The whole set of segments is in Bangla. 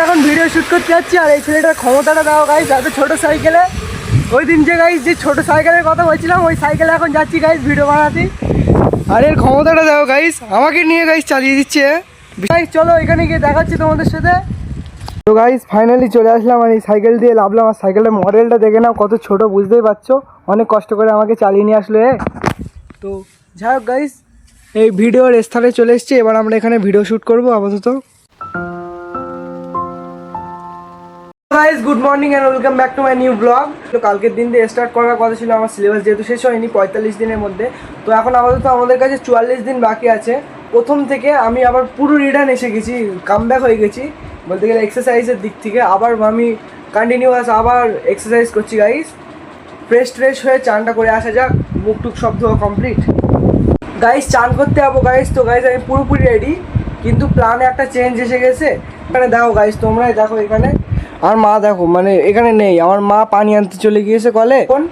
এখন ভিডিও শ্যুট করতে যাচ্ছি আর এই ছেলেটার ক্ষমতাটা দাও গাইস এত ছোটো সাইকেলে। ওই দিন যে গাইস যে ছোটো সাইকেলের কথা বলছিলাম ওই সাইকেলে এখন যাচ্ছি গাইস ভিডিও বানাতে। আর এর ক্ষমতাটা দাও গাইস, আমাকে নিয়ে গাইস চালিয়ে দিচ্ছে। গাইস চলো এখানে গিয়ে দেখাচ্ছি তোমাদের সাথে। তো গাইস ফাইনালি চলে আসলাম আর এই সাইকেল দিয়ে লাভলাম। আর সাইকেলের মডেলটা দেখে নাও কত ছোট, বুঝতেই পারছো। অনেক কষ্ট করে আমাকে চালিয়ে নিয়ে আসলো তো যাই হোক গাইস এই ভিডিওর স্থানে চলে এসেছি। এবার আমরা এখানে ভিডিও শ্যুট করবো আপাতত। Guys good morning and welcome back to my new blog. তো কালকের দিন দিয়ে স্টার্ট করার কথা ছিল, আমার সিলেবাস যেহেতু শেষ হয়নি 45 দিনের মধ্যে, তো এখন আপাতত আমাদের কাছে 44 দিন বাকি আছে। প্রথম থেকে আমি আবার পুরো রিটার্ন এসে গেছি, কামব্যাক হয়ে গেছি বলতে গেলে এক্সারসাইজের দিক থেকে। আবার আমি কন্টিনিউয়াস আবার এক্সারসাইজ করছি গাইস। ফ্রেশ হয়ে চানটা করে আসা যাক, মুখ টুক সব ধোয়া কমপ্লিট। গাইস চান করতে যাবো গাইস। তো গাইস আমি পুরোপুরি রেডি, কিন্তু প্ল্যানে একটা চেঞ্জ এসে গেছে। এখানে দেখো গাইস, তোমরাই দেখো এখানে আমার মা দেখো, মানে এখানে নেই। আমার মা পানি আনতে চলে গিয়েছে কলে। এখন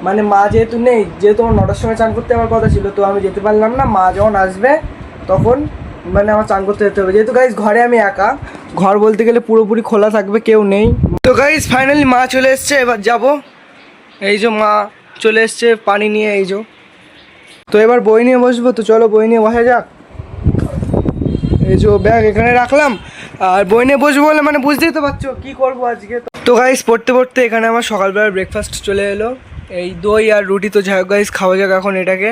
মানে মা যেহেতু নেই, যেহেতু আমার 9টার সময় চান করতে আমার কথা ছিল, তো আমি যেতে পারলাম না। মা যখন আসবে তখন মানে আমার চান করতে যেতে হবে। যেহেতু গাইস ঘরে আমি একা, ঘর বলতে গেলে পুরোপুরি খোলা থাকবে, কেউ নেই। তো গাইস ফাইনালি মা চলে এসছে, এবার যাব। এই যে মা চলে এসছে পানি নিয়ে, এই যে। তো এবার বই নিয়ে বসবো, তো চলো বই নিয়ে বসা যাক। এই যে ব্যাগ এখানে রাখলাম আর বই নিয়ে বসবো বলে মানে বুঝতেই তো পারছো কী করবো আজকে। তো গাইস পড়তে এখানে আমার সকালবেলার ব্রেকফাস্ট চলে এলো, এই দই আর রুটি। তো যাই হোক গাইস খাওয়া যাক এখন এটাকে।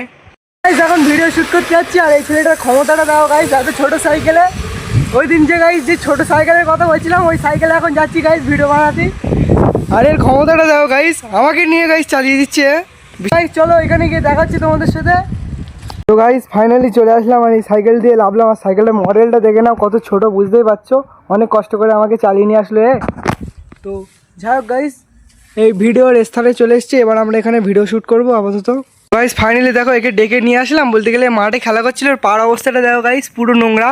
গাইস এখন ভিডিও শ্যুট করতে যাচ্ছি আর এই ছেলেটার ক্ষমতাটা দাও গাইস এত ছোটো সাইকেলে। ওই দিন যে গাইস যে ছোটো সাইকেলের কথা বলছিলাম ওই সাইকেলে এখন যাচ্ছি গাইস ভিডিও বানাতে। আর এর ক্ষমতাটা দাও গাইস, আমাকে নিয়ে গাইস চালিয়ে দিচ্ছে। গাইস চলো এখানে গিয়ে দেখাচ্ছি তোমাদের সাথে। তো গাইস ফাইনালি চলে আসলাম আর এই সাইকেল দিয়ে লাভলাম। আর সাইকেলের মডেলটা দেখে নাও কত ছোট, বুঝতেই পারছো। অনেক কষ্ট করে আমাকে চালিয়ে নিয়ে আসলো তো যাই হোক গাইস এই ভিডিওর স্থানে চলে এসেছি। এবার আমরা এখানে ভিডিও শ্যুট করবো আপাতত। গাইস ফাইনালি দেখো একে ডেকে নিয়ে আসলাম, বলতে গেলে মাঠে খেলা করছিল, পাড় অবস্থাটা দেখো গাইস পুরো নোংরা।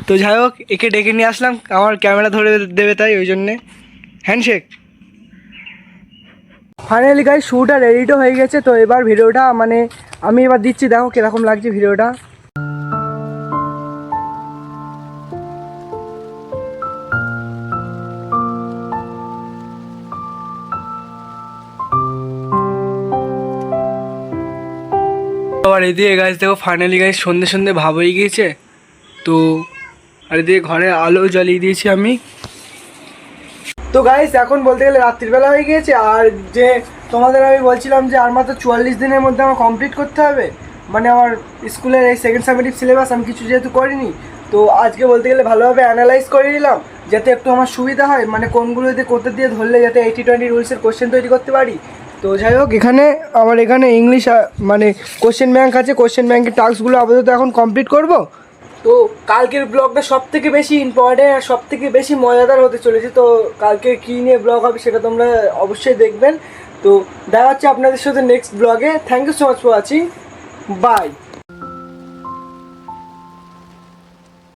তো যাই হোক একে ডেকে নিয়ে আসলাম, আমার ক্যামেরা ধরে দেবে তাই ওই জন্যে হ্যান্ডশেক। ফাইনালি গাইস শ্যুট আর এডিটও হয়ে গেছে। তো এবার ভিডিওটা মানে আমি এবার দিচ্ছি, দেখো কীরকম লাগছে ভিডিওটা। আর এদিকে গাছ দেখো ফাইনালি গাছ সন্ধে ভাব হয়ে গিয়েছে। তো আর এদিকে ঘরে আলো জ্বালিয়ে দিয়েছি আমি। তো গাইস এখন বলতে গেলে রাত্রিবেলা হয়ে গিয়েছে। আর যে তোমাদের আমি বলছিলাম যে আর মাত্র 44 দিনের মধ্যে আমার কমপ্লিট করতে হবে, মানে আমার স্কুলের এই সেকেন্ড সামেটিভ সিলেবাস আমি কিছু যেহেতু করিনি, তো আজকে বলতে গেলে ভালোভাবে অ্যানালাইজ করে নিলাম যাতে একটু আমার সুবিধা হয়, মানে কোনগুলো দিয়ে করতে দিয়ে ধরলে যাতে 80-20 রুলসের কোশ্চেন তৈরি করতে পারি। তো যাই হোক এখানে আমার এখানে ইংলিশ মানে কোশ্চেন ব্যাংক আছে, কোশ্চেন ব্যাংকের টাস্কগুলো আপাতত এখন কমপ্লিট করব। তো কালকের ব্লগটা সবথেকে বেশি ইম্পর্টেন্ট আর সবথেকে বেশি মজাদার হতে চলেছে। তো কালকে কী নিয়ে ব্লগ হবে সেটা তোমরা অবশ্যই দেখবেন। তো দেখা হচ্ছে আপনাদের সাথে নেক্সট ব্লগে। Thank you so much for watching, by.